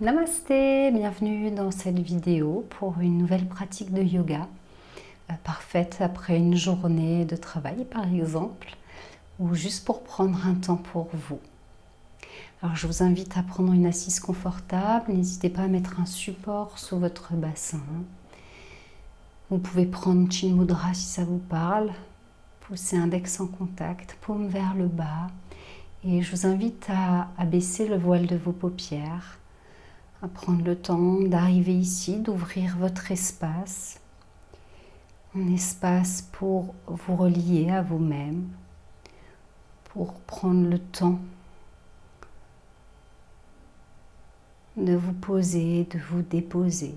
Namasté, bienvenue dans cette vidéo pour une nouvelle pratique de yoga parfaite après une journée de travail par exemple, ou juste pour prendre un temps pour vous. Alors je vous invite à prendre une assise confortable, n'hésitez pas à mettre un support sous votre bassin. Vous pouvez prendre Chin Mudra si ça vous parle, poussez index en contact, paume vers le bas, et je vous invite à baisser le voile de vos paupières, à prendre le temps d'arriver ici, d'ouvrir votre espace, un espace pour vous relier à vous-même, pour prendre le temps de vous poser, de vous déposer.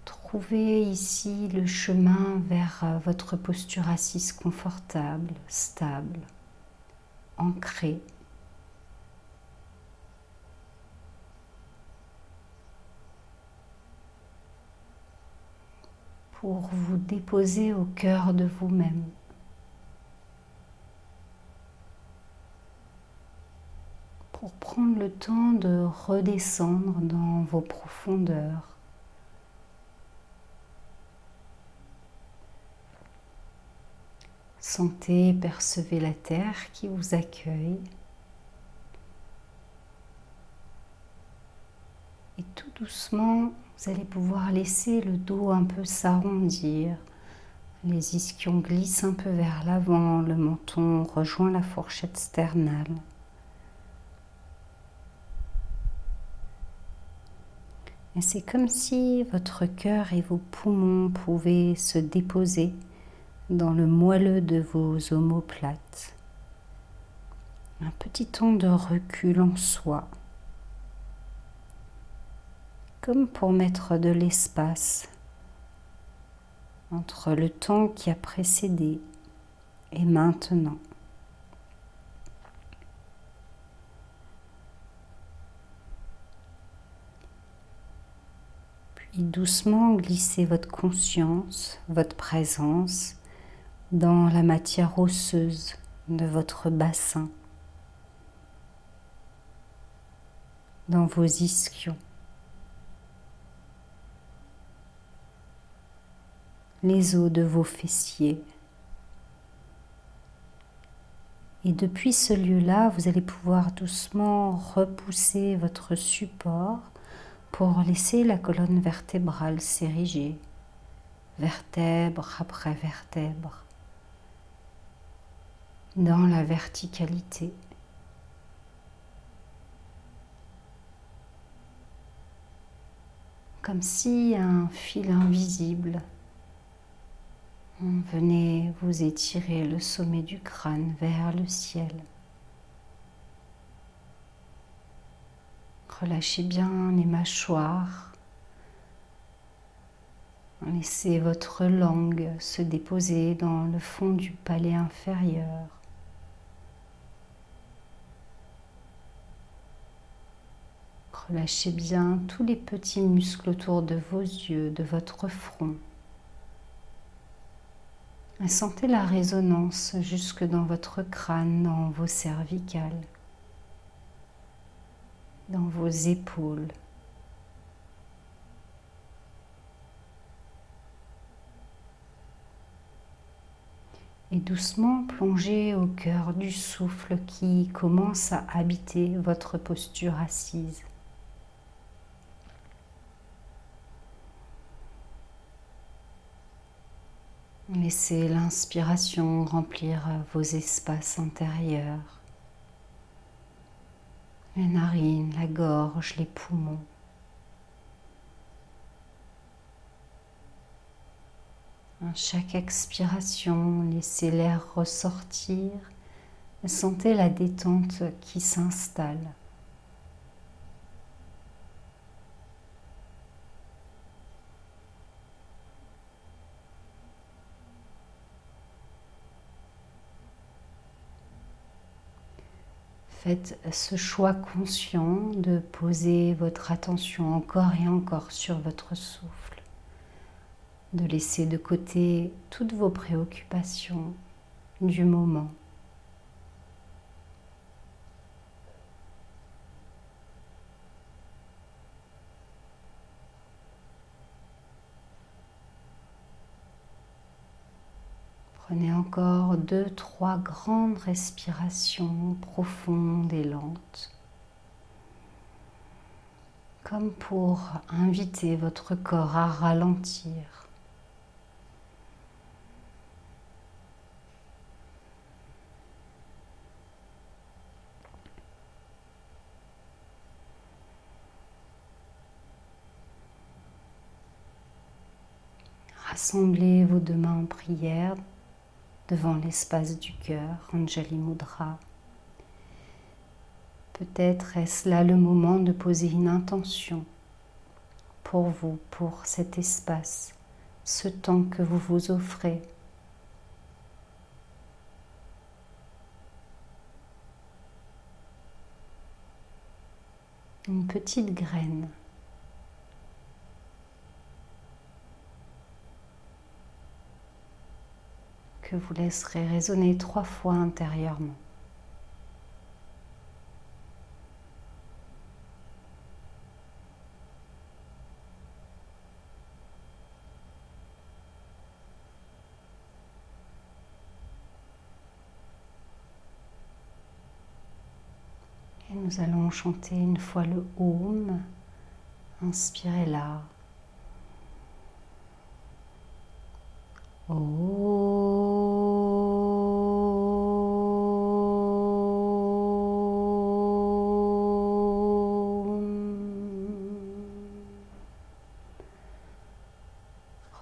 Trouvez ici le chemin vers votre posture assise confortable, stable, ancrée. Pour vous déposer au cœur de vous-même. Pour prendre le temps de redescendre dans vos profondeurs. Sentez, percevez la terre qui vous accueille. Et tout doucement, vous allez pouvoir laisser le dos un peu s'arrondir. Les ischions glissent un peu vers l'avant, le menton rejoint la fourchette sternale. Et c'est comme si votre cœur et vos poumons pouvaient se déposer dans le moelleux de vos omoplates. Un petit temps de recul en soi, comme pour mettre de l'espace entre le temps qui a précédé et maintenant. Puis doucement glissez votre conscience, votre présence dans la matière osseuse de votre bassin, dans vos ischions, les os de vos fessiers. Et depuis ce lieu-là, vous allez pouvoir doucement repousser votre support pour laisser la colonne vertébrale s'ériger, vertèbre après vertèbre, dans la verticalité. Comme si un fil invisible venait vous étirer le sommet du crâne vers le ciel. Relâchez bien les mâchoires. Laissez votre langue se déposer dans le fond du palais inférieur. Relâchez bien tous les petits muscles autour de vos yeux, de votre front. Et sentez la résonance jusque dans votre crâne, dans vos cervicales, dans vos épaules. Et doucement plongez au cœur du souffle qui commence à habiter votre posture assise. Laissez l'inspiration remplir vos espaces intérieurs, les narines, la gorge, les poumons. À chaque expiration, laissez l'air ressortir et sentez la détente qui s'installe. Faites ce choix conscient de poser votre attention encore et encore sur votre souffle, de laisser de côté toutes vos préoccupations du moment. Prenez encore 2-3 grandes respirations profondes et lentes, comme pour inviter votre corps à ralentir. Rassemblez vos deux mains en prière devant l'espace du cœur, Anjali Mudra. Peut-être est-ce là le moment de poser une intention pour vous, pour cet espace, ce temps que vous vous offrez. Une petite graine. Que vous laisserez résonner 3 fois intérieurement. Et nous allons chanter une fois le Om. Inspirez là.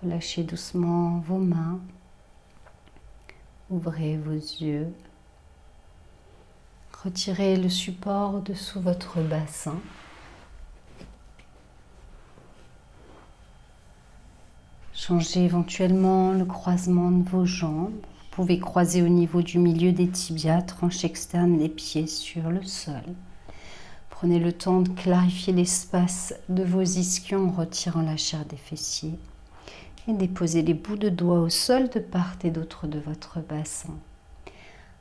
Relâchez doucement vos mains. Ouvrez vos yeux. Retirez le support dessous votre bassin. Changez éventuellement le croisement de vos jambes. Vous pouvez croiser au niveau du milieu des tibias, tranche externe des pieds sur le sol. Prenez le temps de clarifier l'espace de vos ischions en retirant la chair des fessiers. Et déposez les bouts de doigts au sol de part et d'autre de votre bassin.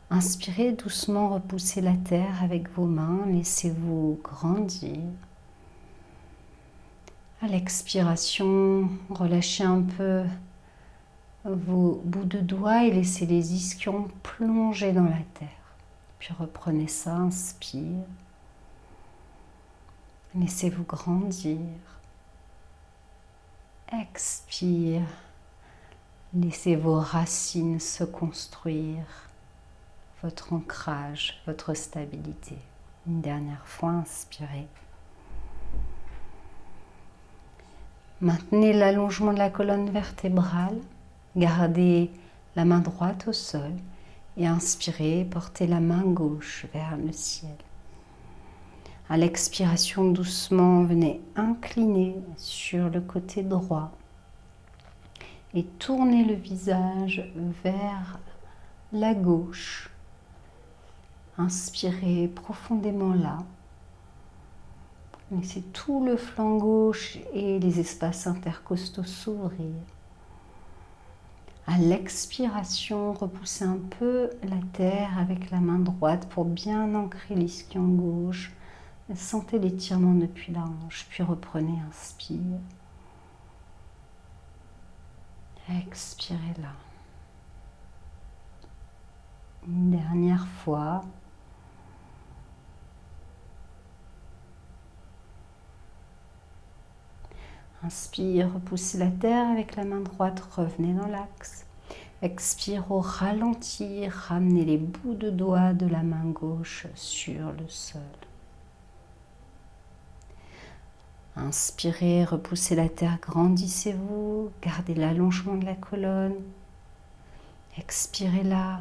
Inspirez doucement, repoussez la terre avec vos mains, laissez-vous grandir. À l'expiration, relâchez un peu vos bouts de doigts et laissez les ischions plonger dans la terre. Puis reprenez ça, inspire. Laissez-vous grandir. Expire. Laissez vos racines se construire. Votre ancrage, votre stabilité. Une dernière fois, inspirez. Maintenez l'allongement de la colonne vertébrale. Gardez la main droite au sol et inspirez, portez la main gauche vers le ciel. À l'expiration, doucement, venez incliner sur le côté droit et tournez le visage vers la gauche. Inspirez profondément là. Laissez tout le flanc gauche et les espaces intercostaux s'ouvrir. À l'expiration, repoussez un peu la terre avec la main droite pour bien ancrer l'ischion gauche. Sentez l'étirement depuis la hanche, puis reprenez, inspire. Expirez là. Une dernière fois. Inspire, repoussez la terre avec la main droite, revenez dans l'axe. Expire au ralenti, ramenez les bouts de doigts de la main gauche sur le sol. Inspirez, repoussez la terre, grandissez-vous, gardez l'allongement de la colonne. Expirez là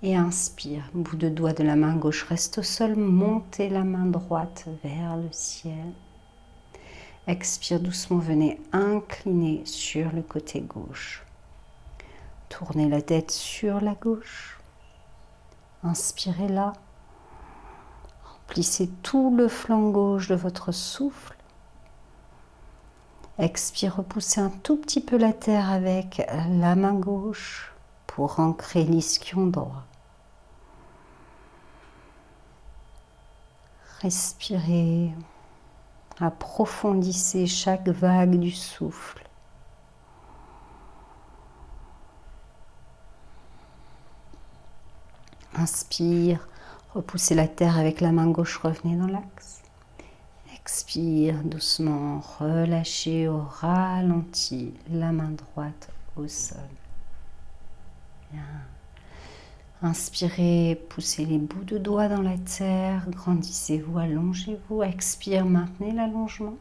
et inspire. Bout de doigt de la main gauche reste au sol, montez la main droite vers le ciel. Expire doucement, venez incliner sur le côté gauche. Tournez la tête sur la gauche. Inspirez là. Remplissez tout le flanc gauche de votre souffle. Expire, repoussez un tout petit peu la terre avec la main gauche pour ancrer l'ischion droit. Respirez. Approfondissez chaque vague du souffle. Inspire, repoussez la terre avec la main gauche, revenez dans l'axe. Expire doucement, relâchez au ralenti la main droite au sol. Bien. Inspirez, poussez les bouts de doigts dans la terre, grandissez-vous, allongez-vous. Expire, maintenez l'allongement.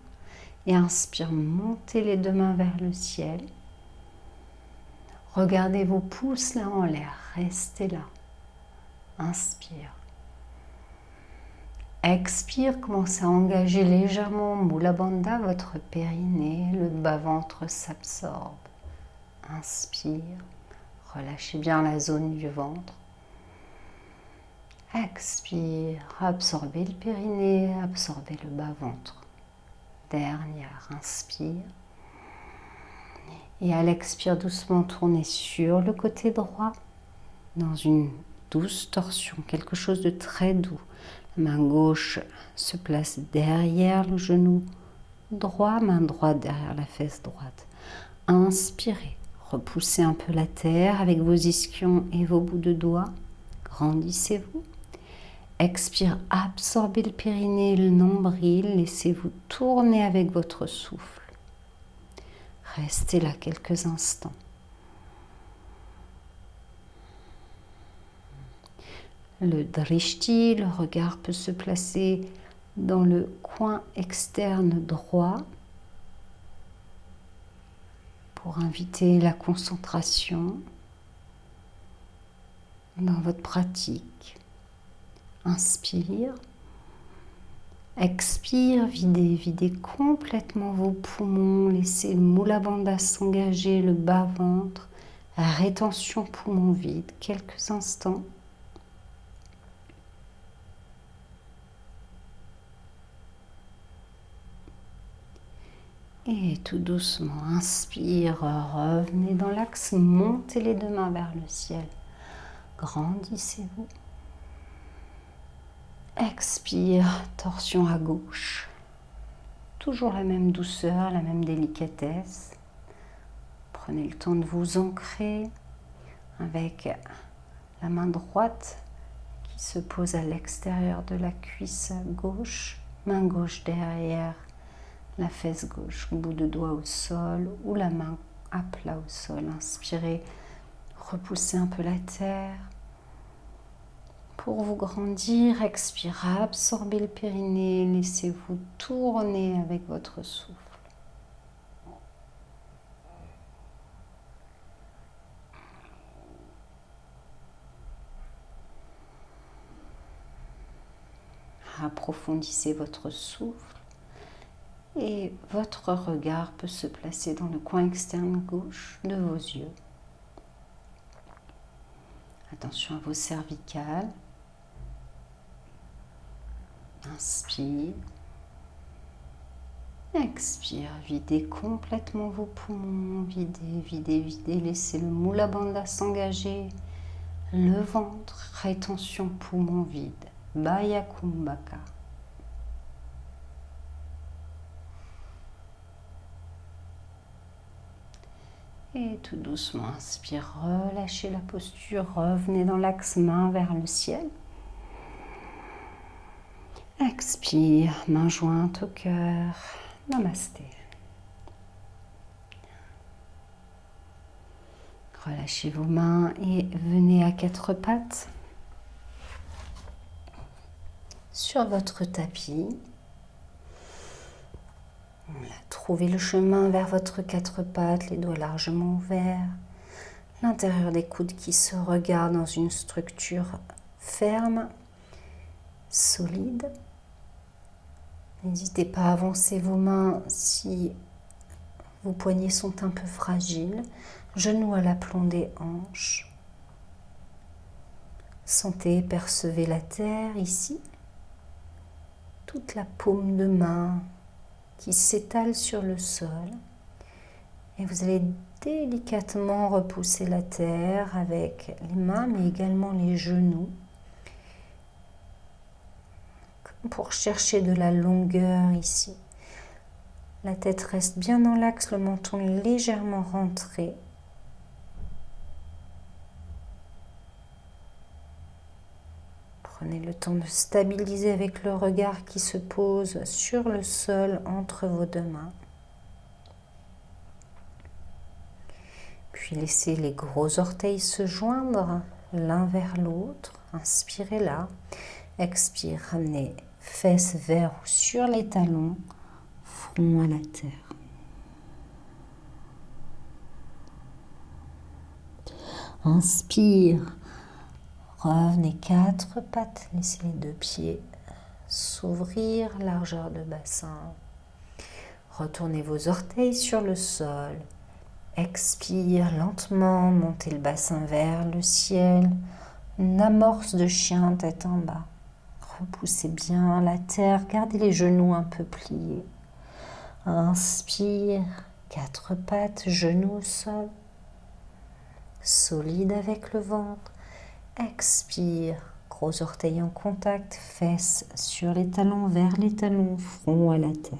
Et inspire, montez les deux mains vers le ciel. Regardez vos pouces là en l'air, restez là. Inspire. Expire, commencez à engager légèrement Mula Bandha, votre périnée, le bas-ventre s'absorbe. Inspire, relâchez bien la zone du ventre. Expire, absorbez le périnée, absorbez le bas-ventre. Dernière, inspire. Et à l'expire, doucement tournez sur le côté droit, dans une douce torsion, quelque chose de très doux. La main gauche se place derrière le genou droit, main droite derrière la fesse droite. Inspirez, repoussez un peu la terre avec vos ischions et vos bouts de doigts. Grandissez-vous. Expire, absorbez le périnée, le nombril, laissez-vous tourner avec votre souffle. Restez là quelques instants. Le drishti, le regard peut se placer dans le coin externe droit pour inviter la concentration dans votre pratique. Inspire. Expire, videz complètement vos poumons, laissez le Mula Bandha s'engager, le bas-ventre, rétention poumon vide, quelques instants. Et tout doucement, inspire, revenez dans l'axe, montez les deux mains vers le ciel, grandissez-vous. Expire, torsion à gauche. Toujours la même douceur, la même délicatesse. Prenez le temps de vous ancrer avec la main droite qui se pose à l'extérieur de la cuisse gauche, main gauche derrière la fesse gauche, bout de doigt au sol ou la main à plat au sol. Inspirez, repoussez un peu la terre. Pour vous grandir, expirez, absorbez le périnée, laissez-vous tourner avec votre souffle. Approfondissez votre souffle et votre regard peut se placer dans le coin externe gauche de vos yeux. Attention à vos cervicales. Inspire. Expire. Videz complètement vos poumons. Videz. Laissez le Mula Bandha s'engager. Le ventre, rétention poumon vide. Baya Kumbhaka. Et tout doucement, inspire, relâchez la posture, revenez dans l'axe main vers le ciel. Expire, main jointe au cœur, namasté. Relâchez vos mains et venez à quatre pattes sur votre tapis. Trouvez le chemin vers votre quatre pattes, les doigts largement ouverts, l'intérieur des coudes qui se regardent dans une structure ferme, solide. N'hésitez pas à avancer vos mains si vos poignets sont un peu fragiles, genoux à l'aplomb des hanches. Sentez, percevez la terre ici, toute la paume de main qui s'étale sur le sol. Et vous allez délicatement repousser la terre avec les mains, mais également les genoux, pour chercher de la longueur ici. La tête reste bien dans l'axe, le menton légèrement rentré. Prenez le temps de stabiliser avec le regard qui se pose sur le sol entre vos deux mains. Puis laissez les gros orteils se joindre l'un vers l'autre. Inspirez là. Expire, ramenez fesses vers ou sur les talons, front à la terre. Inspire, revenez quatre pattes, laissez les deux pieds s'ouvrir, largeur de bassin. Retournez vos orteils sur le sol. Expire lentement, montez le bassin vers le ciel. Une amorce de chien tête en bas. Repoussez bien la terre, gardez les genoux un peu pliés. Inspire, quatre pattes, genoux au sol. Solide avec le ventre. Expire, gros orteils en contact, fesses sur les talons, vers les talons, front à la terre.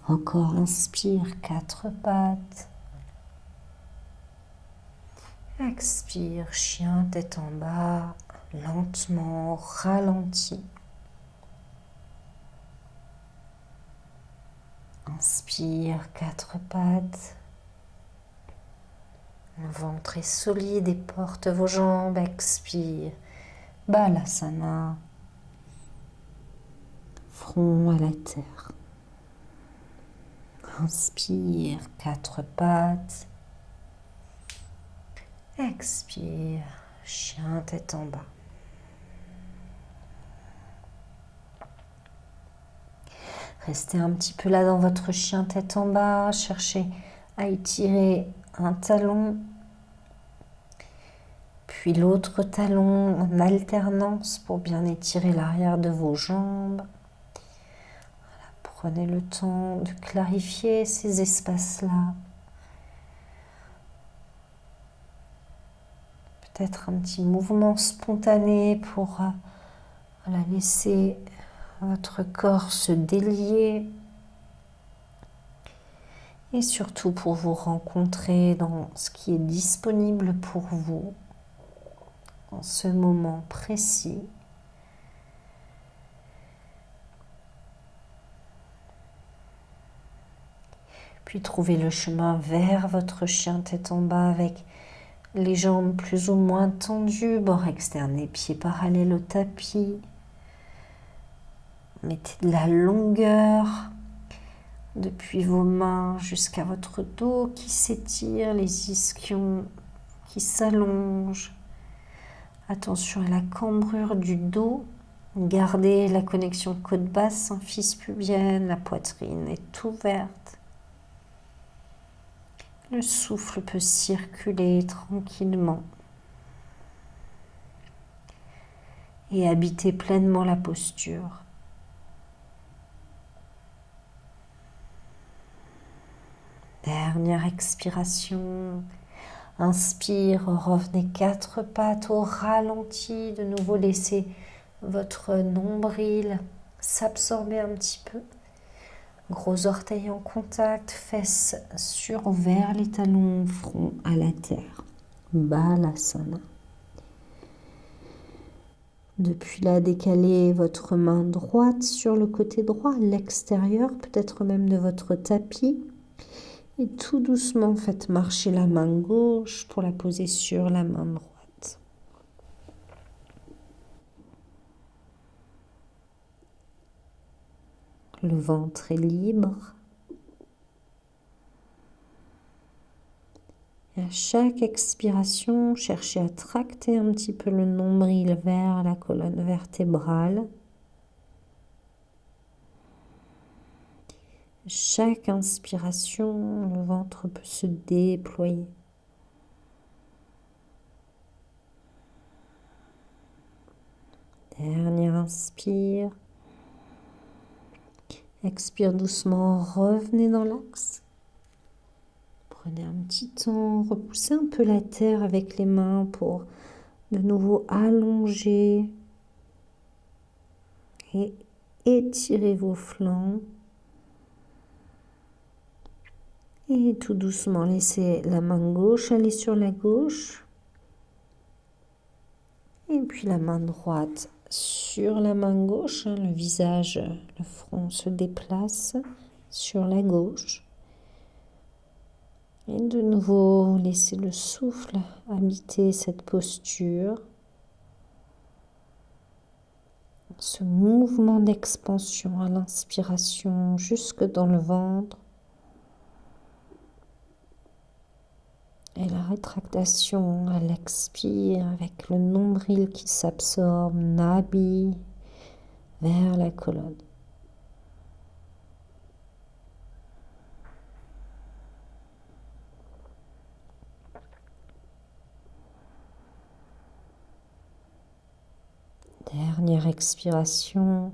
Encore inspire, quatre pattes. Expire, chien tête en bas, lentement, ralenti. Inspire, quatre pattes. Le ventre est solide et porte vos jambes. Expire, Balasana. Front à la terre. Inspire, quatre pattes. Expire, chien tête en bas. Restez un petit peu là dans votre chien tête en bas. Cherchez à étirer un talon, puis l'autre talon en alternance pour bien étirer l'arrière de vos jambes. Voilà, prenez le temps de clarifier ces espaces-là. Peut-être un petit mouvement spontané pour laisser votre corps se délier. Et surtout pour vous rencontrer dans ce qui est disponible pour vous en ce moment précis. Puis trouvez le chemin vers votre chien tête en bas avec les jambes plus ou moins tendues, bord externe et pieds parallèles au tapis. Mettez de la longueur depuis vos mains jusqu'à votre dos qui s'étire, les ischions qui s'allongent. Attention à la cambrure du dos. Gardez la connexion côte basse, symphyse pubienne, la poitrine est ouverte. Le souffle peut circuler tranquillement et habiter pleinement la posture. Dernière expiration. Inspire, revenez quatre pattes au ralenti. De nouveau, laissez votre nombril s'absorber un petit peu. Gros orteils en contact, fesses sur vers les talons, front à la terre. Balasana. Depuis là, décalez votre main droite sur le côté droit, à l'extérieur, peut-être même de votre tapis. Et tout doucement, faites marcher la main gauche pour la poser sur la main droite. Le ventre est libre. Et à chaque expiration, cherchez à tracter un petit peu le nombril vers la colonne vertébrale. Chaque inspiration, le ventre peut se déployer. Dernière inspire. Expire doucement, revenez dans l'axe. Prenez un petit temps, repoussez un peu la terre avec les mains pour de nouveau allonger et étirer vos flancs. Et tout doucement, laissez la main gauche aller sur la gauche. Et puis la main droite sur la main gauche, le visage, le front se déplace sur la gauche. Et de nouveau, laissez le souffle habiter cette posture. Ce mouvement d'expansion à l'inspiration jusque dans le ventre. Et la rétractation à l'expire avec le nombril qui s'absorbe, nabi, vers la colonne. Dernière expiration.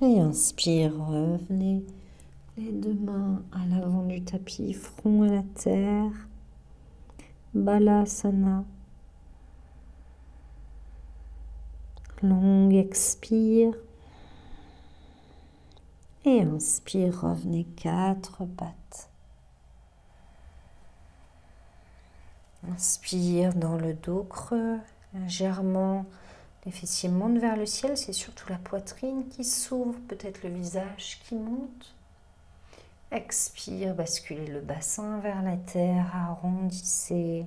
Et inspire, revenez les deux mains à l'avant du tapis, front à la terre. Balasana. Longue expire. Et inspire, revenez 4 pattes. Inspire dans le dos creux, légèrement. Les fessiers montent vers le ciel, c'est surtout la poitrine qui s'ouvre, peut-être le visage qui monte. Expire, basculez le bassin vers la terre, arrondissez.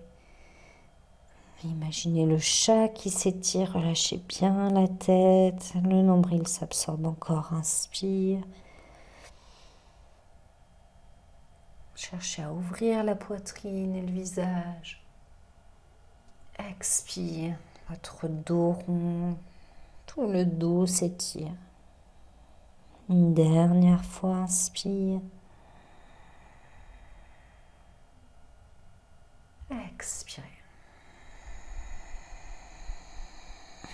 Imaginez le chat qui s'étire, relâchez bien la tête, le nombril s'absorbe encore, inspire. Cherchez à ouvrir la poitrine et le visage. Expire, votre dos rond, tout le dos s'étire. Une dernière fois, inspire. Expirez.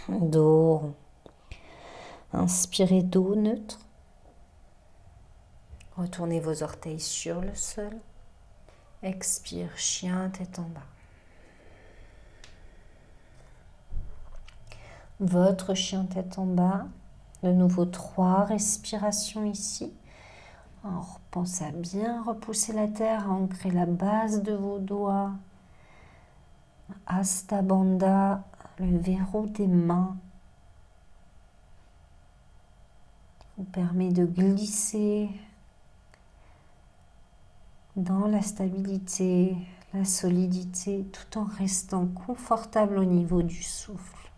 Dos rond. Inspirez dos neutre. Retournez vos orteils sur le sol. Expire, chien, tête en bas. Votre chien tête en bas. De nouveau 3 respirations ici. Alors, pensez à bien repousser la terre, à ancrer la base de vos doigts. Hasta Bandha, le verrou des mains, vous permet de glisser dans la stabilité, la solidité, tout en restant confortable au niveau du souffle.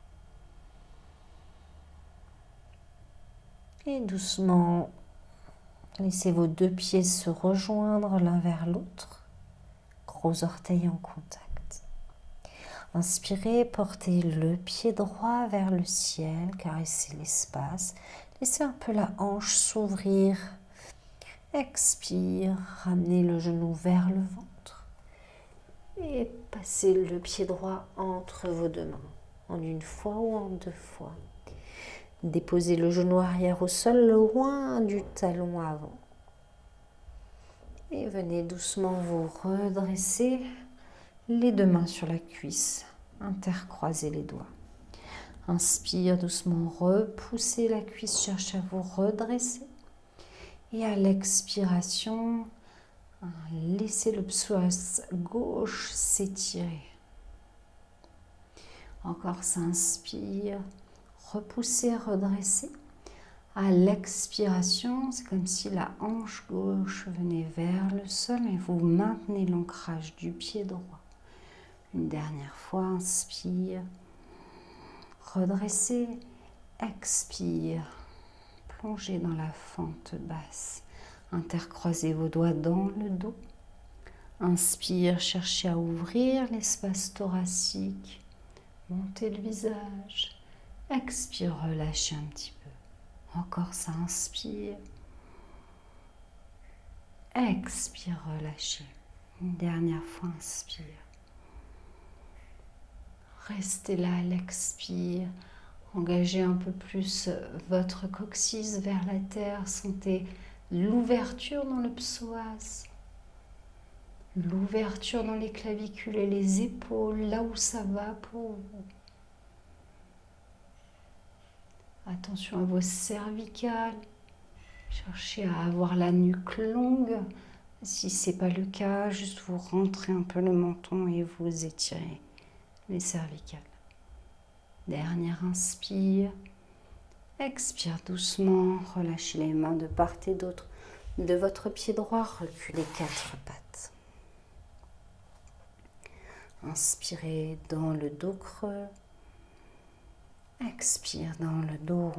Et doucement, laissez vos 2 pieds se rejoindre l'un vers l'autre, gros orteils en contact. Inspirez, portez le pied droit vers le ciel, caressez l'espace. Laissez un peu la hanche s'ouvrir. Expire, ramenez le genou vers le ventre. Et passez le pied droit entre vos 2 mains, en une fois ou en 2 fois. Déposez le genou arrière au sol, loin du talon avant. Et venez doucement vous redresser. Les 2 mains sur la cuisse, intercroisez les doigts. Inspire doucement, repoussez la cuisse, cherchez à vous redresser. Et à l'expiration, laissez le psoas gauche s'étirer. Encore ça, inspire, repoussez, redressez. À l'expiration, c'est comme si la hanche gauche venait vers le sol et vous maintenez l'ancrage du pied droit. Une dernière fois, inspire, redressez, expire, plongez dans la fente basse, intercroisez vos doigts dans le dos, inspire, cherchez à ouvrir l'espace thoracique, montez le visage, expire, relâchez un petit peu, encore ça, inspire, expire, relâchez, une dernière fois, inspire. Restez là à l'expire, engagez un peu plus votre coccyx vers la terre, sentez l'ouverture dans le psoas, l'ouverture dans les clavicules et les épaules, là où ça va pour vous. Attention à vos cervicales, cherchez à avoir la nuque longue. Si ce n'est pas le cas, juste vous rentrez un peu le menton et vous étirez les cervicales. Dernier inspire. Expire doucement. Relâchez les mains de part et d'autre de votre pied droit. Reculez 4 pattes. Inspirez dans le dos creux. Expire dans le dos.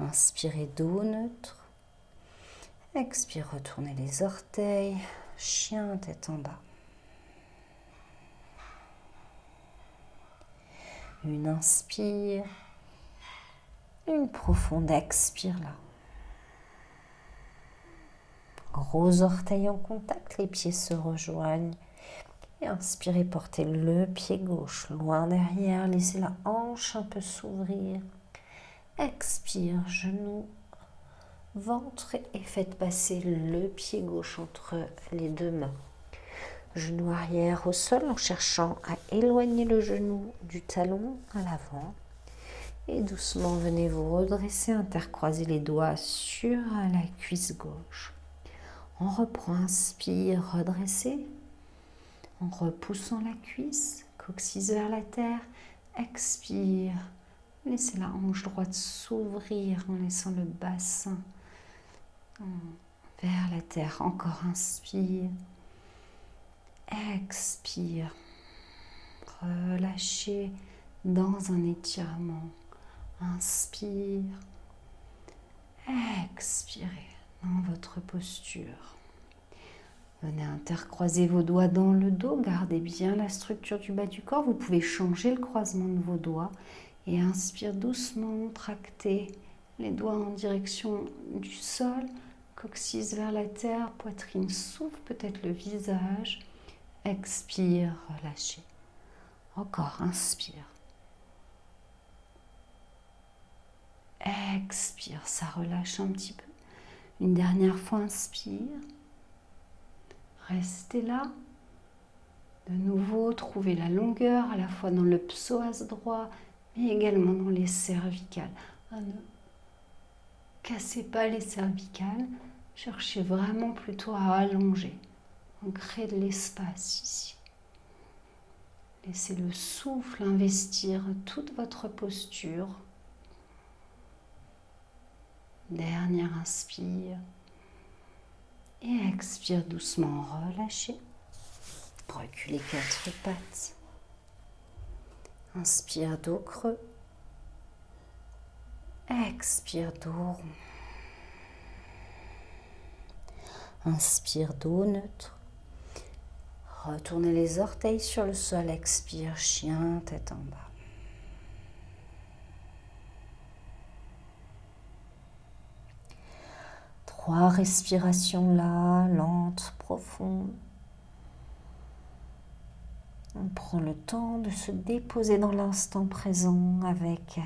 Inspirez dos neutre. Expire, retournez les orteils. Chien, tête en bas. Une inspire. Une profonde expire là. Gros orteils en contact, les pieds se rejoignent. Et inspirez, portez le pied gauche loin derrière. Laissez la hanche un peu s'ouvrir. Expire, genou, ventre et faites passer le pied gauche entre les deux mains. Genou arrière au sol en cherchant à éloigner le genou du talon à l'avant. Et doucement, venez vous redresser, intercroiser les doigts sur la cuisse gauche. On reprend, inspire, redressez. En repoussant la cuisse, coccyx vers la terre. Expire. Laissez la hanche droite s'ouvrir en laissant le bassin vers la terre. Encore inspire. Expire. Relâchez dans un étirement. Inspire. Expirez dans votre posture. Venez intercroiser vos doigts dans le dos. Gardez bien la structure du bas du corps. Vous pouvez changer le croisement de vos doigts. Et inspire doucement, tractez les doigts en direction du sol. Coccyx vers la terre, poitrine s'ouvre, peut-être le visage. Expire, relâchez. Encore, inspire. Expire, ça relâche un petit peu. Une dernière fois, inspire. Restez là. De nouveau, trouvez la longueur à la fois dans le psoas droit, mais également dans les cervicales. Ne cassez pas les cervicales. Cherchez vraiment plutôt à allonger. On crée de l'espace ici. Laissez le souffle investir toute votre posture. Dernier inspire. Et expire doucement, relâchez. Reculez 4 pattes. Inspire, dos creux. Expire, dos rond. Inspire, dos neutre. Retournez les orteils sur le sol. Expire, chien, tête en bas. Trois respirations là, lentes, profondes. On prend le temps de se déposer dans l'instant présent avec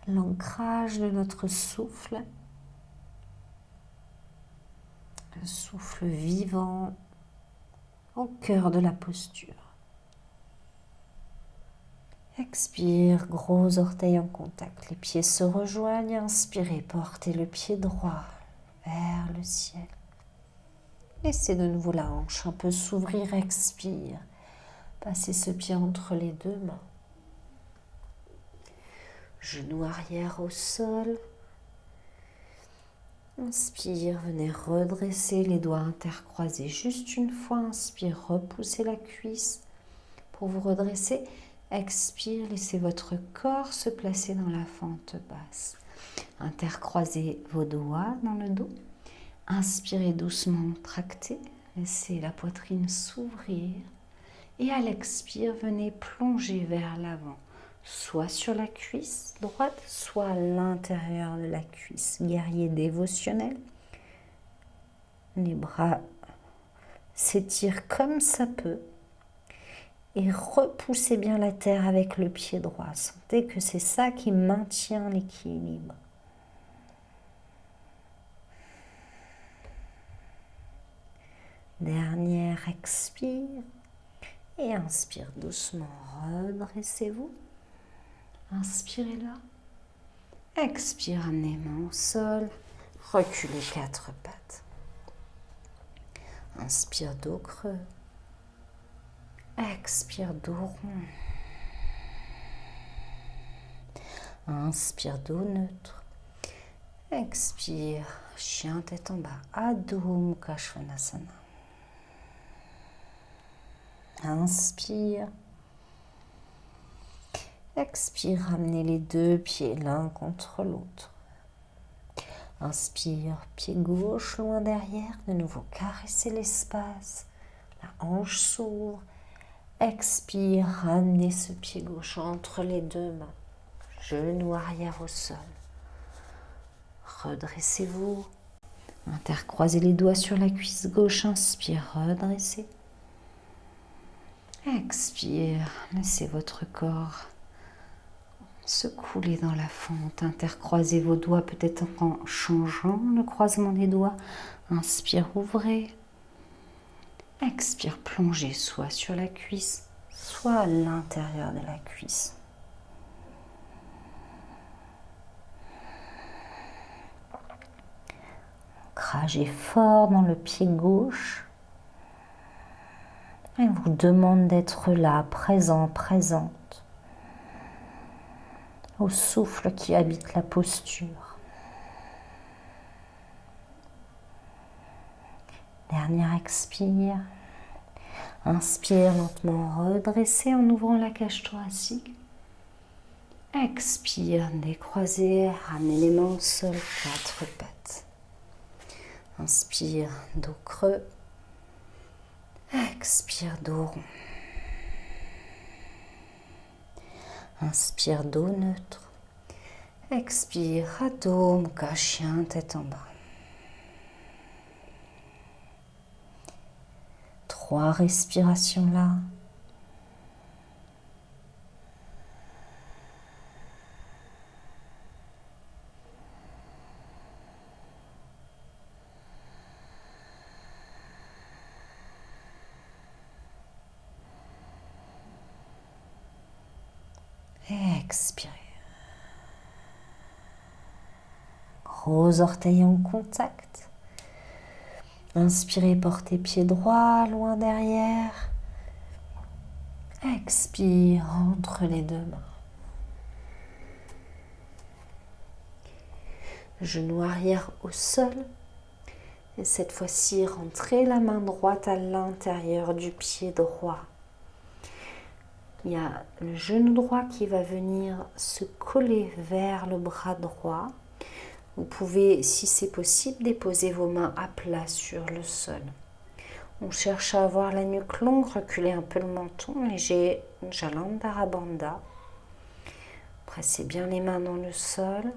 l'ancrage de notre souffle. Le souffle vivant au cœur de la posture. Expire, gros orteils en contact. Les pieds se rejoignent. Inspirez, portez le pied droit vers le ciel. Laissez de nouveau la hanche un peu s'ouvrir. Expire. Passez ce pied entre les deux mains. Genou arrière au sol. Inspire, venez redresser les doigts intercroisés juste une fois. Inspire, repoussez la cuisse pour vous redresser. Expire, laissez votre corps se placer dans la fente basse. Intercroisez vos doigts dans le dos. Inspirez doucement, tractez. Laissez la poitrine s'ouvrir. Et à l'expire, venez plonger vers l'avant. Soit sur la cuisse droite, soit à l'intérieur de la cuisse. Guerrier dévotionnel. Les bras s'étirent comme ça peut. Et repoussez bien la terre avec le pied droit. Sentez que c'est ça qui maintient l'équilibre. Dernière expire. Et inspire doucement. Redressez-vous. Inspirez là. Expire, amenez les mains au sol. Reculez 4 pattes. Inspire, dos creux. Expire, dos rond. Inspire, dos neutre. Expire, chien tête en bas. Adho Mukha Svanasana. Inspire. Expire, ramenez les deux pieds l'un contre l'autre. Inspire, pied gauche loin derrière. De nouveau, caressez l'espace. La hanche s'ouvre. Expire, ramenez ce pied gauche entre les deux mains. Genou arrière au sol. Redressez-vous. Intercroisez les doigts sur la cuisse gauche. Inspire, redressez. Expire, laissez votre corps se couler dans la fente. Intercroisez vos doigts peut-être en changeant le croisement des doigts. Inspire, ouvrez. Expire, plongez soit sur la cuisse, soit à l'intérieur de la cuisse. Ancrage est fort dans le pied gauche. Et vous demande d'être là, présent, présente, au souffle qui habite la posture. Dernier expire. Inspire lentement, redressez en ouvrant la cage thoracique. Expire, décroisez, ramenez les mains au sol, 4 pattes. Inspire, dos creux. Expire, dos rond. Inspire, dos neutre. Expire, Adho Mukha, chien tête en bas. 3 respirations là. Et expirez. Gros orteils en contact. Inspirez, portez pied droit, loin derrière. Expire, entre les deux mains. Genou arrière au sol. Et cette fois-ci, rentrez la main droite à l'intérieur du pied droit. Il y a le genou droit qui va venir se coller vers le bras droit. Vous pouvez, si c'est possible, déposer vos mains à plat sur le sol. On cherche à avoir la nuque longue, reculer un peu le menton, léger Jalandhara Bandha. Pressez bien les mains dans le sol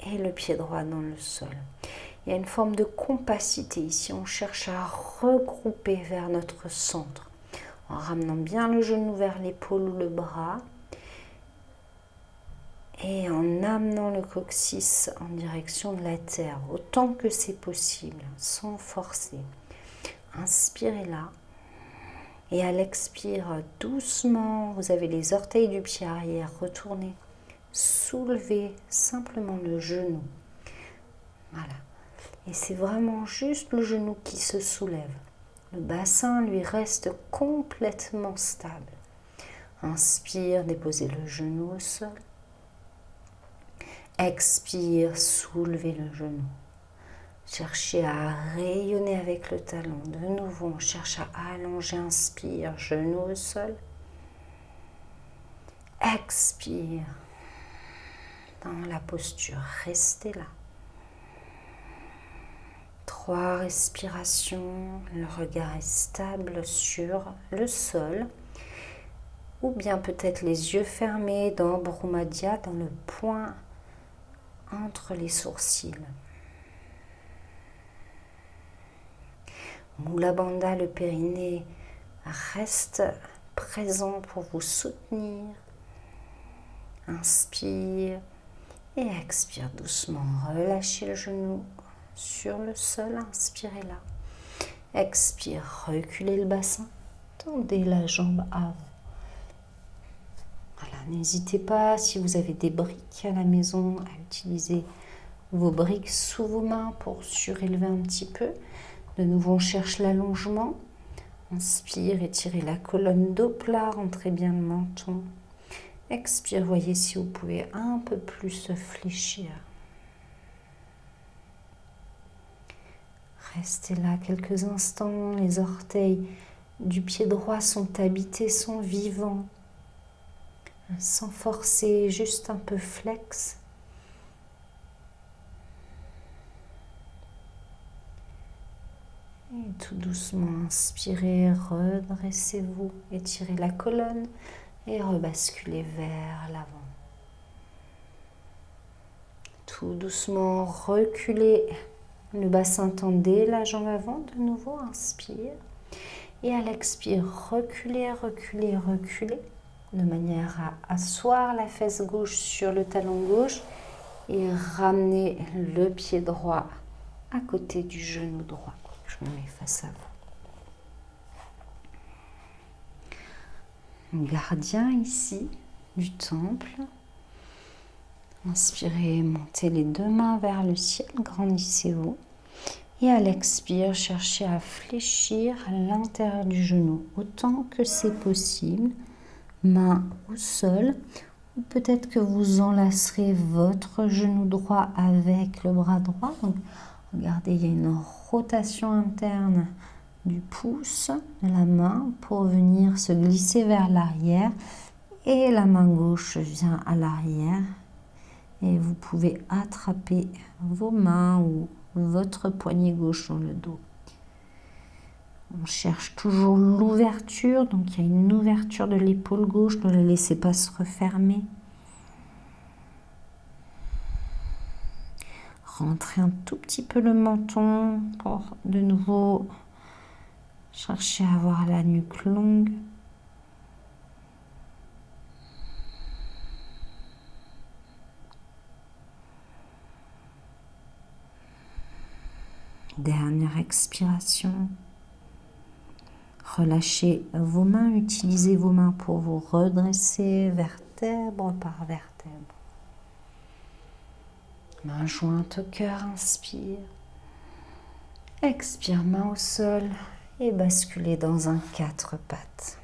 et le pied droit dans le sol. Il y a une forme de compacité ici. On cherche à regrouper vers notre centre en ramenant bien le genou vers l'épaule ou le bras. Et en amenant le coccyx en direction de la terre, autant que c'est possible, sans forcer. Inspirez là. Et à l'expire, doucement, vous avez les orteils du pied arrière retournés. Soulevez simplement le genou. Voilà. Et c'est vraiment juste le genou qui se soulève. Le bassin, lui, reste complètement stable. Inspire, déposez le genou au sol. Expire, soulevez le genou. Cherchez à rayonner avec le talon. De nouveau, on cherche à allonger. Inspire, genou au sol. Expire. Dans la posture, restez là. 3 respirations. Le regard est stable sur le sol. Ou bien peut-être les yeux fermés dans Bhrumadhya, dans le point entre les sourcils. Mula Bandha, le périnée, reste présent pour vous soutenir. Inspire et expire doucement. Relâchez le genou sur le sol. Inspirez là. Expire, reculez le bassin. Tendez la jambe avant. Voilà, n'hésitez pas, si vous avez des briques à la maison, à utiliser vos briques sous vos mains pour surélever un petit peu. De nouveau, on cherche l'allongement. Inspire, étirez la colonne, dos plat, rentrez bien le menton. Expire, voyez si vous pouvez un peu plus se fléchir. Restez là quelques instants, les orteils du pied droit sont habités, sont vivants. Sans forcer, juste un peu flex. Et tout doucement, inspirez, redressez-vous, étirez la colonne et rebasculez vers l'avant. Tout doucement, reculez le bassin, tendez la jambe avant, de nouveau, inspire. Et à l'expire, reculez, reculez, reculez, de manière à asseoir la fesse gauche sur le talon gauche et ramener le pied droit à côté du genou droit. Je me mets face à vous. Gardien ici du temple. Inspirez, montez les deux mains vers le ciel, grandissez-vous. Et à l'expire, cherchez à fléchir à l'intérieur du genou autant que c'est possible. Main au sol. Ou peut-être que vous enlacerez votre genou droit avec le bras droit. Donc, regardez, il y a une rotation interne du pouce de la main pour venir se glisser vers l'arrière. Et la main gauche vient à l'arrière. Et vous pouvez attraper vos mains ou votre poignet gauche dans le dos. On cherche toujours l'ouverture, donc il y a une ouverture de l'épaule gauche, ne la laissez pas se refermer. Rentrez un tout petit peu le menton pour de nouveau chercher à avoir la nuque longue. Dernière expiration. Relâchez vos mains, utilisez vos mains pour vous redresser vertèbre par vertèbre. Main jointe au cœur, inspire. Expire, main au sol et basculez dans un 4 pattes.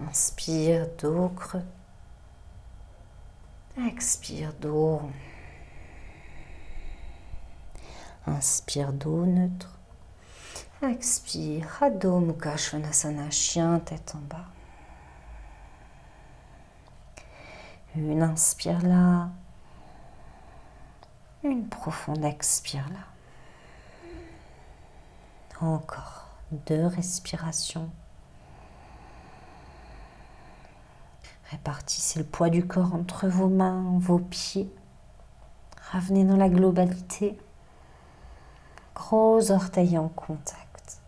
Inspire, dos creux. Expire, dos rond. Inspire, dos neutre. Expire, Adho Mukha Svanasana, chien, tête en bas. Une inspire là. Une profonde expire là. Encore 2 respirations. Répartissez le poids du corps entre vos mains, vos pieds. Revenez dans la globalité. Gros orteils en contact.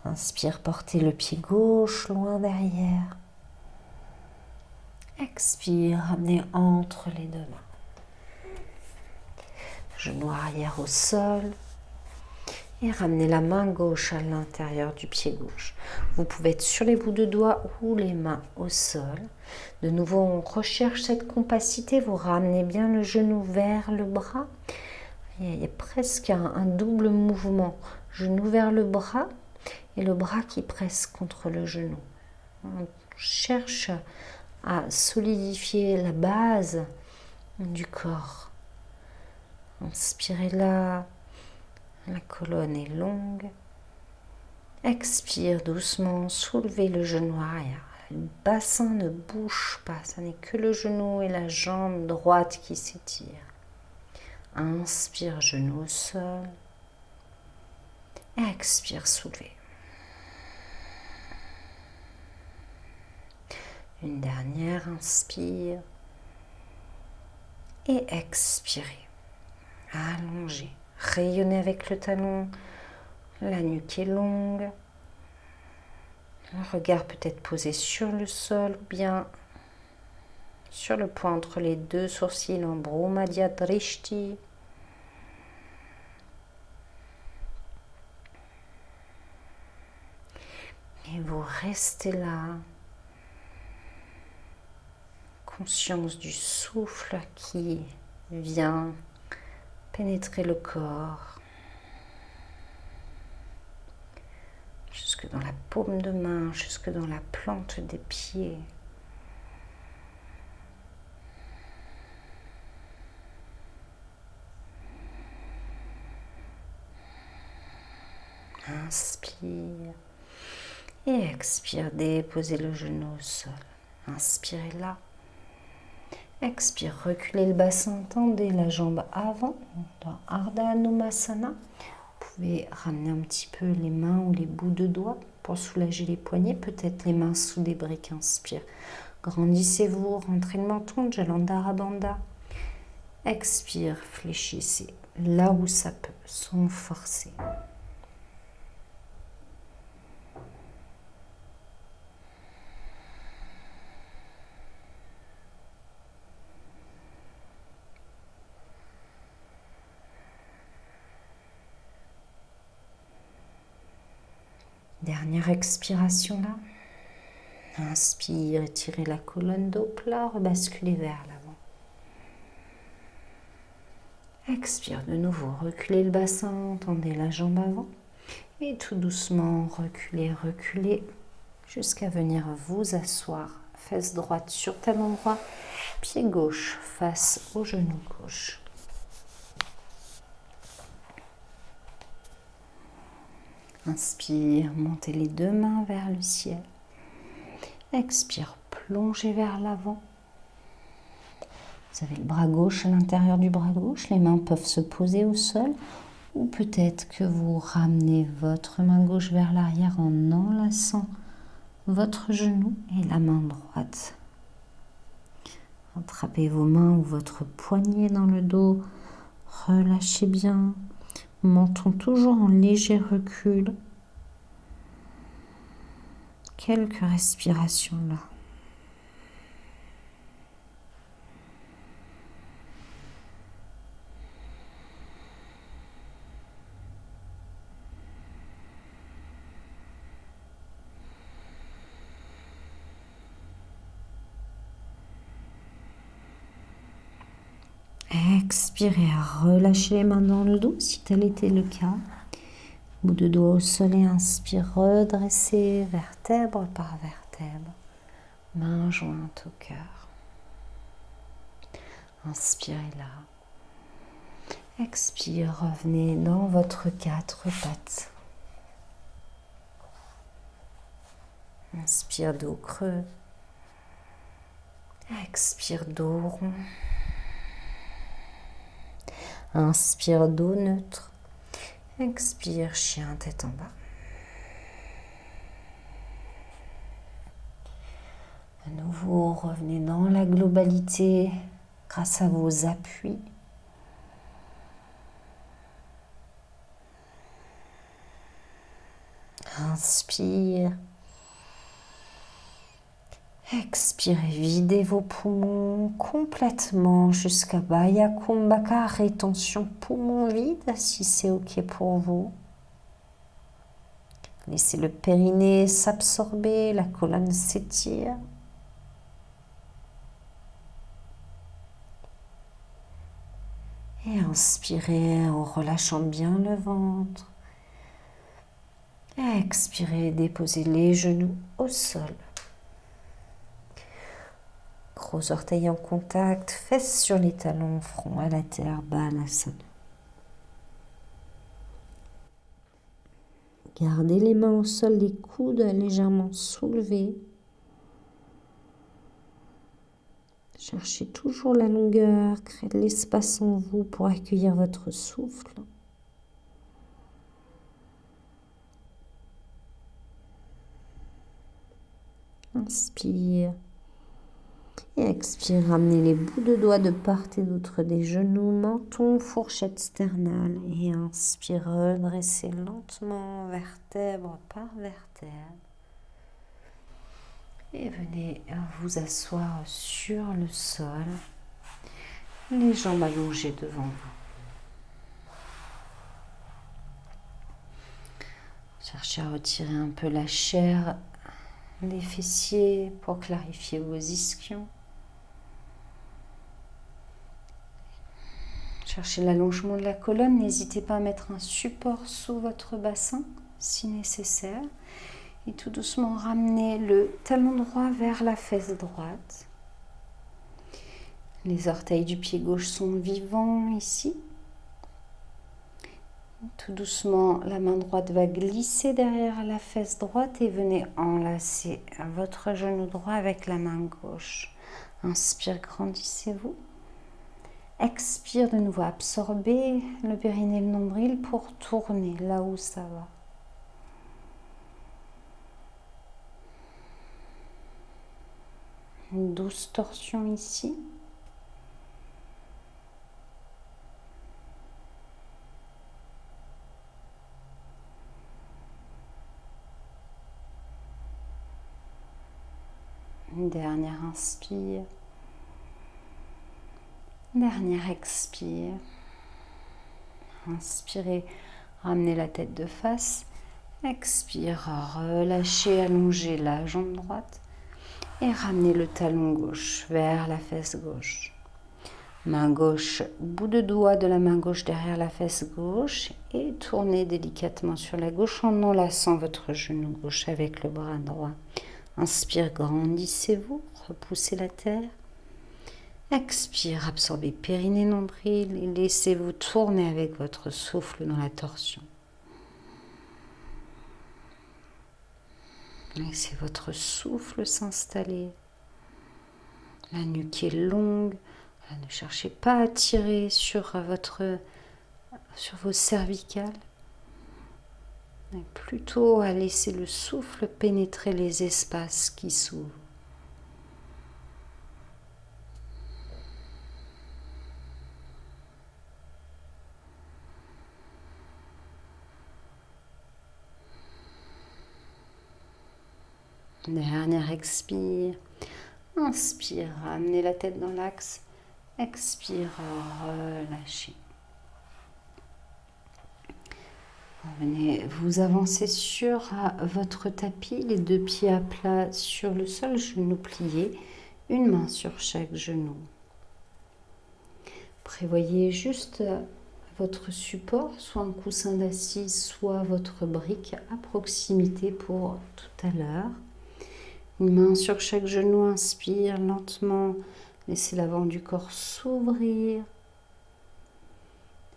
Inspire, portez le pied gauche loin derrière. Expire, ramenez entre les deux mains. Genou arrière au sol. Et ramenez la main gauche à l'intérieur du pied gauche. Vous pouvez être sur les bouts de doigts ou les mains au sol. De nouveau, on recherche cette compacité. Vous ramenez bien le genou vers le bras. Il y a presque un double mouvement. Genou vers le bras et le bras qui presse contre le genou. On cherche à solidifier la base du corps. Inspirez là. La colonne est longue. Expire doucement, soulevez le genou arrière. Le bassin ne bouge pas, ce n'est que le genou et la jambe droite qui s'étirent. Inspire, genou au sol. Expire, soulevez. Une dernière, inspire. Et expirez. Allongez. Rayonnez avec le talon, la nuque est longue, le regard peut être posé sur le sol ou bien sur le point entre les deux sourcils en Brahmadhya Drishti. Et vous restez là, conscience du souffle qui vient pénétrer le corps. jusque dans la paume de main, jusque dans la plante des pieds. Inspire et expire, déposez le genou au sol. Inspirez là. Expire, reculez le bassin, tendez la jambe avant dans Ardha Hanumasana. Vous pouvez ramener un petit peu les mains ou les bouts de doigts pour soulager les poignets, peut-être les mains sous des briques. Inspire. Grandissez-vous, rentrez le menton, Jalandhara Bandha. Expire, fléchissez là où ça peut, sans forcer. Dernière expiration là. Inspire, étirez la colonne dos plat, rebasculez vers l'avant. Expire de nouveau, reculez le bassin, tendez la jambe avant. Et tout doucement, reculez, reculez, jusqu'à venir vous asseoir. Fesse droite sur talon droit, pied gauche face au genou gauche. Inspire, montez les deux mains vers le ciel. Expire, plongez vers l'avant. Vous avez le bras gauche à l'intérieur du bras gauche. Les mains peuvent se poser au sol. Ou peut-être que vous ramenez votre main gauche vers l'arrière en enlaçant votre genou et la main droite. Attrapez vos mains ou votre poignet dans le dos. Relâchez bien. Menton toujours en léger recul. Quelques respirations là. Expirez, relâchez les mains dans le dos si tel était le cas. Bout de doigt au sol et inspire, redressez vertèbre par vertèbre. Main jointe au cœur. Inspirez là. Expire, revenez dans votre quatre pattes. Inspire, dos creux. Expire, dos rond. Inspire, dos neutre. Expire, chien, tête en bas. À nouveau, revenez dans la globalité grâce à vos appuis. Inspire. Expirez, videz vos poumons complètement jusqu'à Baya Kumbhaka, rétention poumon vide si c'est ok pour vous. Laissez le périnée s'absorber, la colonne s'étire. Et inspirez en relâchant bien le ventre. Et expirez, déposez les genoux au sol. Gros orteils en contact, fesses sur les talons, front à la terre, Balasana. Gardez les mains au sol, les coudes légèrement soulevés. Cherchez toujours la longueur, créez de l'espace en vous pour accueillir votre souffle. Inspire. Et expire, ramenez les bouts de doigts de part et d'autre des genoux, menton, fourchette sternale. Et inspire, redressez lentement, vertèbre par vertèbre. Et venez vous asseoir sur le sol, les jambes allongées devant vous. Cherchez à retirer un peu la chair des fessiers pour clarifier vos ischions. Cherchez l'allongement de la colonne, n'hésitez pas à mettre un support sous votre bassin si nécessaire. Et tout doucement, ramenez le talon droit vers la fesse droite. Les orteils du pied gauche sont vivants ici. Tout doucement, la main droite va glisser derrière la fesse droite et venez enlacer votre genou droit avec la main gauche. Inspire, grandissez-vous. Expire, de nouveau, absorbez le périnée et le nombril pour tourner là où ça va. Une douce torsion ici. Une dernière inspire. Dernière expire. Inspirez, ramenez la tête de face. Expire, relâchez, allongez la jambe droite. Et ramenez le talon gauche vers la fesse gauche. Main gauche, bout de doigt de la main gauche derrière la fesse gauche. Et tournez délicatement sur la gauche en enlaçant votre genou gauche avec le bras droit. Inspire, grandissez-vous, repoussez la terre. Expire, absorbez périnée, nombril et laissez-vous tourner avec votre souffle dans la torsion. Laissez votre souffle s'installer. La nuque est longue. Ne cherchez pas à tirer sur vos cervicales. Mais plutôt à laisser le souffle pénétrer les espaces qui s'ouvrent. Dernière expire. Inspire, ramenez la tête dans l'axe. Expire, relâchez. Venez vous avancer sur votre tapis, les deux pieds à plat sur le sol, genoux pliés, une main sur chaque genou. Prévoyez juste votre support, soit un coussin d'assise, soit votre brique à proximité pour tout à l'heure. Une main sur chaque genou, inspire lentement, laissez l'avant du corps s'ouvrir.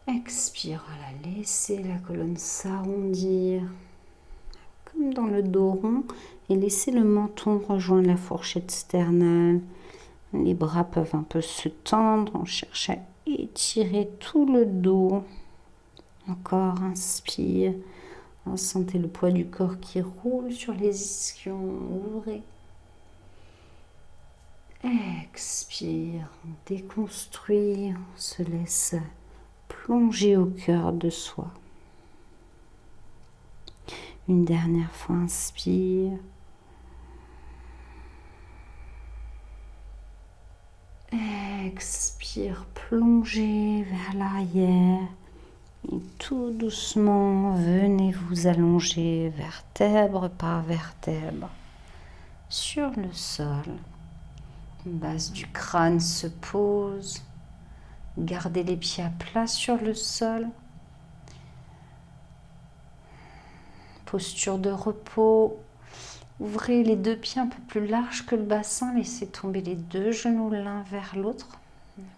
Expire, voilà, laissez la colonne s'arrondir comme dans le dos rond et laissez le menton rejoindre la fourchette sternale. Les bras peuvent un peu se tendre, on cherche à étirer tout le dos. Encore, inspire, sentez le poids du corps qui roule sur les ischions, ouvrez. Expire, on déconstruit, on se laisse plonger au cœur de soi. Une dernière fois, inspire. Expire, plongez vers l'arrière. Et tout doucement, venez vous allonger vertèbre par vertèbre sur le sol. La base du crâne se pose. Gardez les pieds à plat sur le sol. Posture de repos. Ouvrez les deux pieds un peu plus larges que le bassin. Laissez tomber les deux genoux l'un vers l'autre.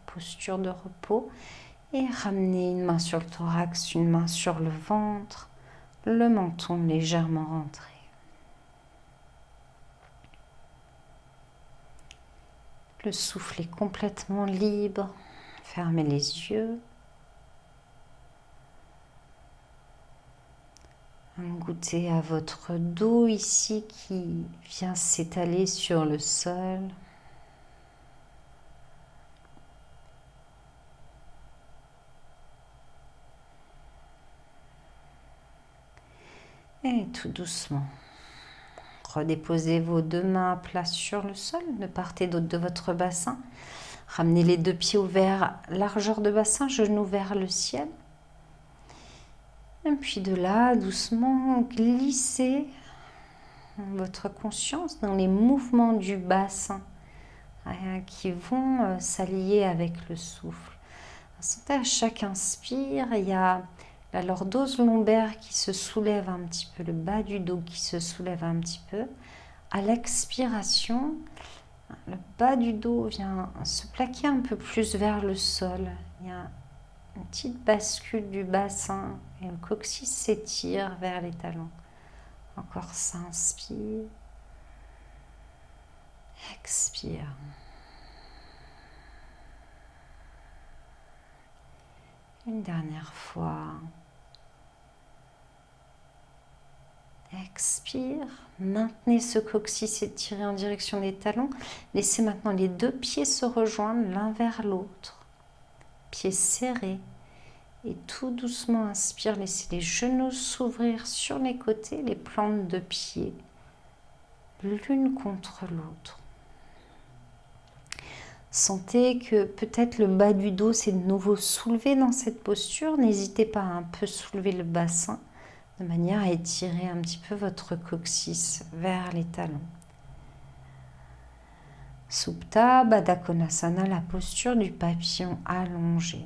Posture de repos. Et ramenez une main sur le thorax, une main sur le ventre. Le menton légèrement rentré. Le souffle est complètement libre. Fermez les yeux. Goûtez à votre dos ici qui vient s'étaler sur le sol. Et tout doucement, redéposez vos deux mains à plat sur le sol, de part et d'autre de votre bassin. Ramenez les deux pieds ouverts, largeur de bassin, genoux vers le ciel. Et puis de là, doucement, glissez votre conscience dans les mouvements du bassin qui vont s'allier avec le souffle. Sentez à chaque inspire, il y a La lordose lombaire qui se soulève un petit peu, le bas du dos qui se soulève un petit peu. À l'expiration, le bas du dos vient se plaquer un peu plus vers le sol. Il y a une petite bascule du bassin et le coccyx s'étire vers les talons. Encore ça, inspire. Expire. Une dernière fois. Expire. Maintenez ce coccyx étiré en direction des talons. Laissez maintenant les deux pieds se rejoindre l'un vers l'autre. Pieds serrés. Et tout doucement, inspire. Laissez les genoux s'ouvrir sur les côtés, les plantes de pied, l'une contre l'autre. Sentez que peut-être le bas du dos s'est de nouveau soulevé dans cette posture. N'hésitez pas à un peu soulever le bassin de manière à étirer un petit peu votre coccyx vers les talons. Supta Baddha Konasana, la posture du papillon allongé.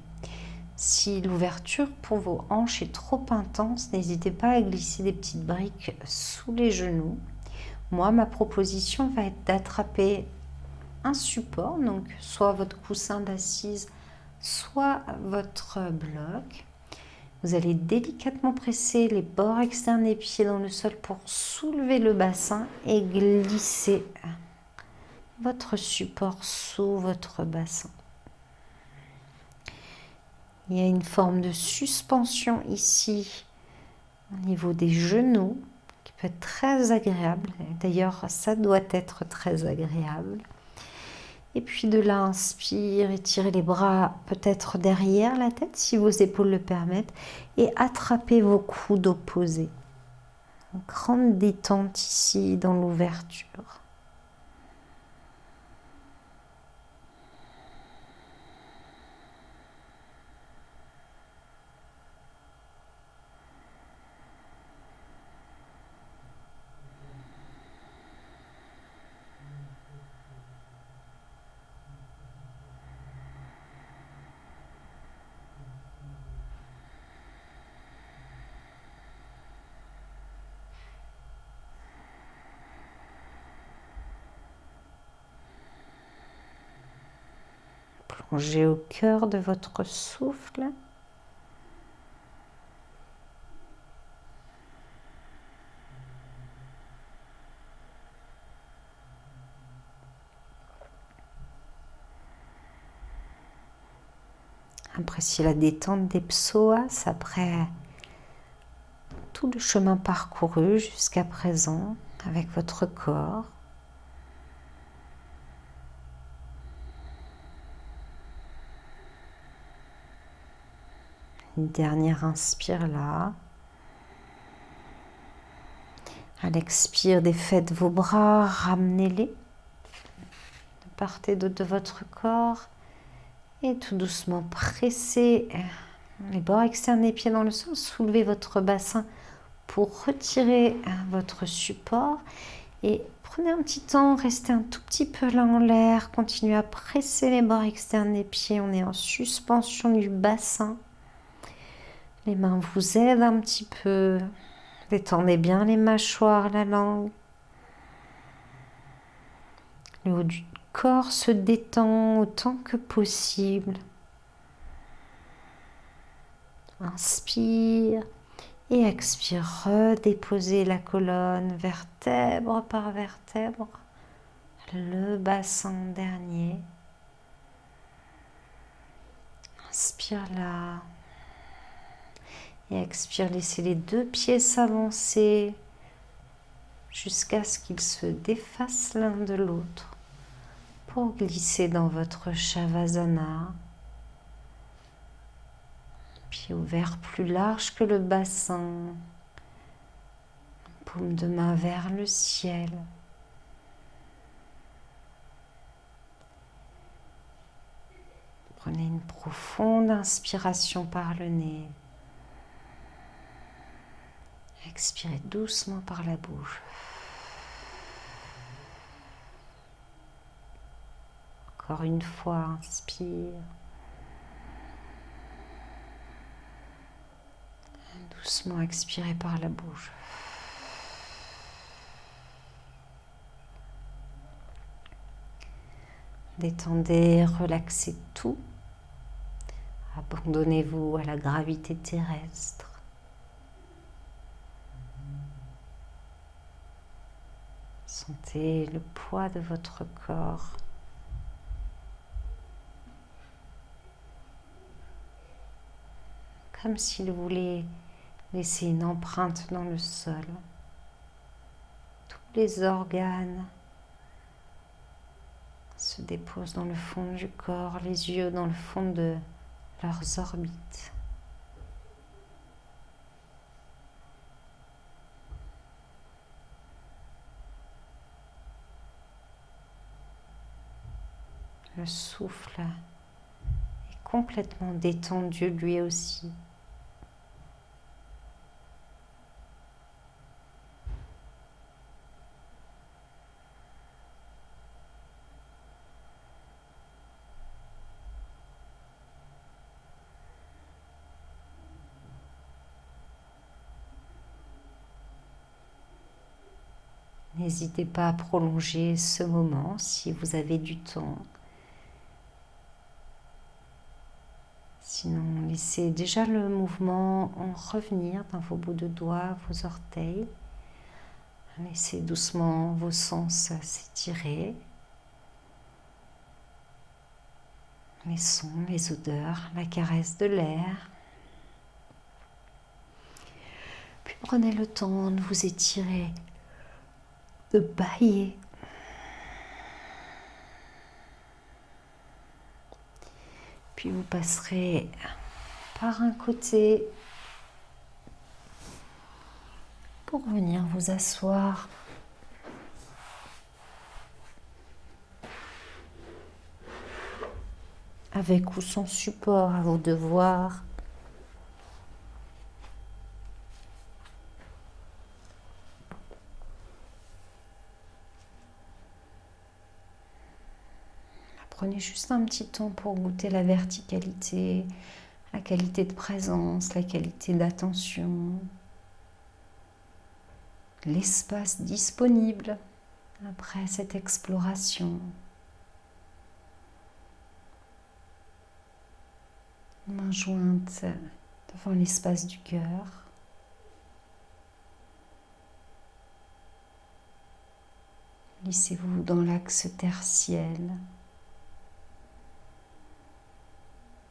Si l'ouverture pour vos hanches est trop intense, n'hésitez pas à glisser des petites briques sous les genoux. Moi, ma proposition va être d'attraper un support, donc soit votre coussin d'assise, soit votre bloc. Vous allez délicatement presser les bords externes des pieds dans le sol pour soulever le bassin et glisser votre support sous votre bassin. Il y a une forme de suspension ici au niveau des genoux qui peut être très agréable. D'ailleurs, ça doit être très agréable. Et puis de là, inspire, étirez les bras peut-être derrière la tête si vos épaules le permettent et attrapez vos coudes opposés. Une grande détente ici dans l'ouverture. Plongez au cœur de votre souffle. Appréciez la détente des psoas après tout le chemin parcouru jusqu'à présent avec votre corps. Une dernière inspire là. À l'expire, défaites vos bras, ramenez-les de part et d'autre de votre corps. Et tout doucement, pressez les bords externes des pieds dans le sol. Soulevez votre bassin pour retirer votre support. Et prenez un petit temps, restez un tout petit peu là en l'air. Continuez à presser les bords externes des pieds. On est en suspension du bassin. Les mains vous aident un petit peu. Détendez bien les mâchoires, la langue. Le haut du corps se détend autant que possible. Inspire et expire. Redéposez la colonne vertèbre par vertèbre. Le bassin en dernier. Inspire là. Et expire, laissez les deux pieds s'avancer jusqu'à ce qu'ils se défassent l'un de l'autre pour glisser dans votre Shavasana. Pied ouvert plus large que le bassin. Paume de main vers le ciel. Prenez une profonde inspiration par le nez. Expirez doucement par la bouche. Encore une fois, inspire. Doucement expirez par la bouche. Détendez, relaxez tout. Abandonnez-vous à la gravité terrestre. Sentez le poids de votre corps. Comme s'il voulait laisser une empreinte dans le sol. Tous les organes se déposent dans le fond du corps, les yeux dans le fond de leurs orbites. Le souffle est complètement détendu lui aussi. N'hésitez pas à prolonger ce moment si vous avez du temps. Sinon, laissez déjà le mouvement en revenir dans vos bouts de doigts, vos orteils. Laissez doucement vos sens s'étirer. Les sons, les odeurs, la caresse de l'air. Puis prenez le temps de vous étirer, de bâiller. Puis vous passerez par un côté pour venir vous asseoir. Avec ou sans support, à vous de voir. Prenez juste un petit temps pour goûter la verticalité, la qualité de présence, la qualité d'attention, l'espace disponible après cette exploration. Main jointe devant l'espace du cœur. Glissez-vous dans l'axe tertiel.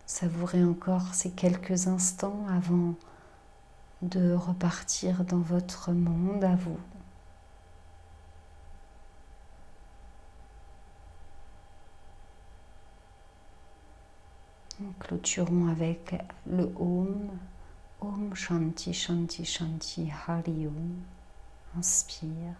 Savourez encore ces quelques instants avant de repartir dans votre monde à vous. Nous clôturons avec le Om. Om Shanti Shanti Shanti Hari Om. Inspire.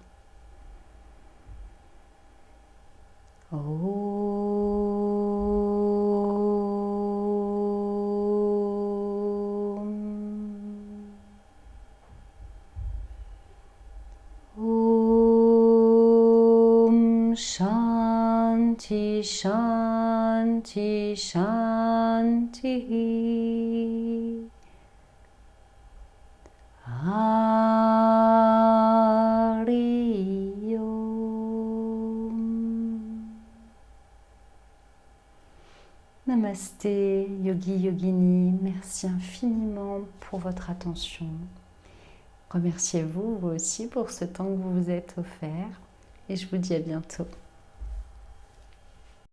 Shanti Shanti Shanti Hari Om. Namasté, Yogi Yogini, merci infiniment pour votre attention. Remerciez-vous, vous aussi, pour ce temps que vous vous êtes offert et je vous dis à bientôt.